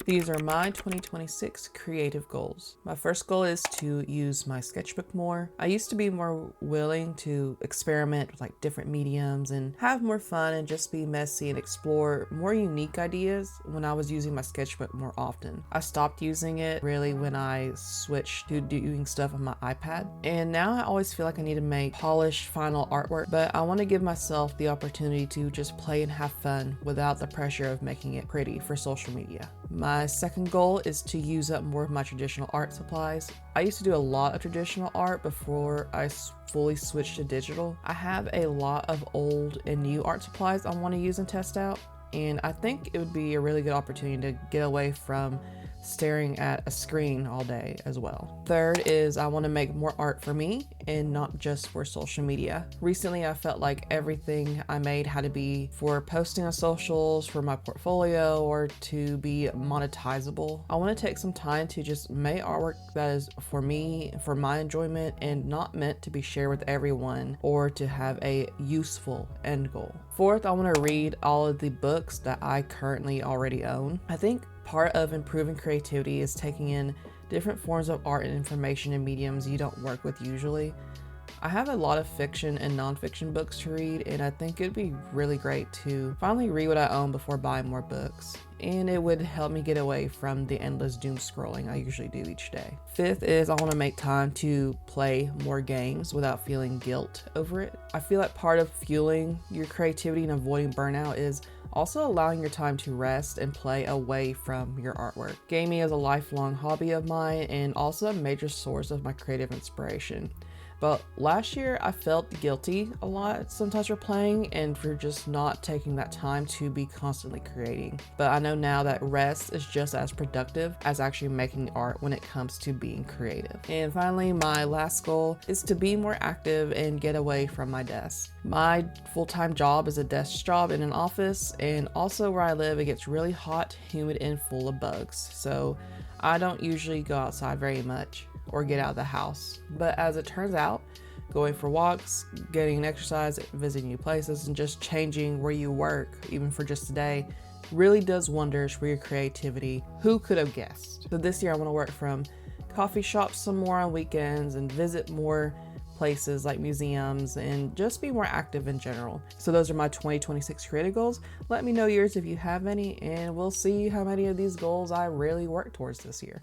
These are my 2026 creative goals. My first goal is to use my sketchbook more. I used to be more willing to experiment with like different mediums and have more fun and just be messy and explore more unique ideas when I was using my sketchbook more often. I stopped using it really when I switched to doing stuff on my iPad. And now I always feel like I need to make polished final artwork, but I want to give myself the opportunity to just play and have fun without the pressure of making it pretty for social media. My second goal is to use up more of my traditional art supplies. I used to do a lot of traditional art before I fully switched to digital. I have a lot of old and new art supplies I want to use and test out, and I think it would be a really good opportunity to get away from staring at a screen all day as well. Third is I want to make more art for me and not just for social media. Recently, I felt like everything I made had to be for posting on socials, for my portfolio, or to be monetizable. I want to take some time to just make artwork that is for me, for my enjoyment, and not meant to be shared with everyone or to have a useful end goal. Fourth, I want to read all of the books that I currently already own. I think part of improving creativity is taking in different forms of art and information in mediums you don't work with usually. I have a lot of fiction and nonfiction books to read, and I think it'd be really great to finally read what I own before buying more books. And it would help me get away from the endless doom scrolling I usually do each day. Fifth is I want to make time to play more games without feeling guilt over it. I feel like part of fueling your creativity and avoiding burnout is also allowing your time to rest and play away from your artwork. Gaming is a lifelong hobby of mine and also a major source of my creative inspiration. But last year I felt guilty a lot sometimes for playing and for just not taking that time to be constantly creating. But I know now that rest is just as productive as actually making art when it comes to being creative. And finally, my last goal is to be more active and get away from my desk. My full-time job is a desk job in an office, and also where I live it gets really hot, humid, and full of bugs. So I don't usually go outside very much or get out of the house. But as it turns out, going for walks, getting exercise, visiting new places, and just changing where you work, even for just a day, really does wonders for your creativity. Who could have guessed? So this year I want to work from coffee shops some more on weekends and visit more places like museums and just be more active in general. So those are my 2026 creative goals. Let me know yours if you have any, and we'll see how many of these goals I really work towards this year.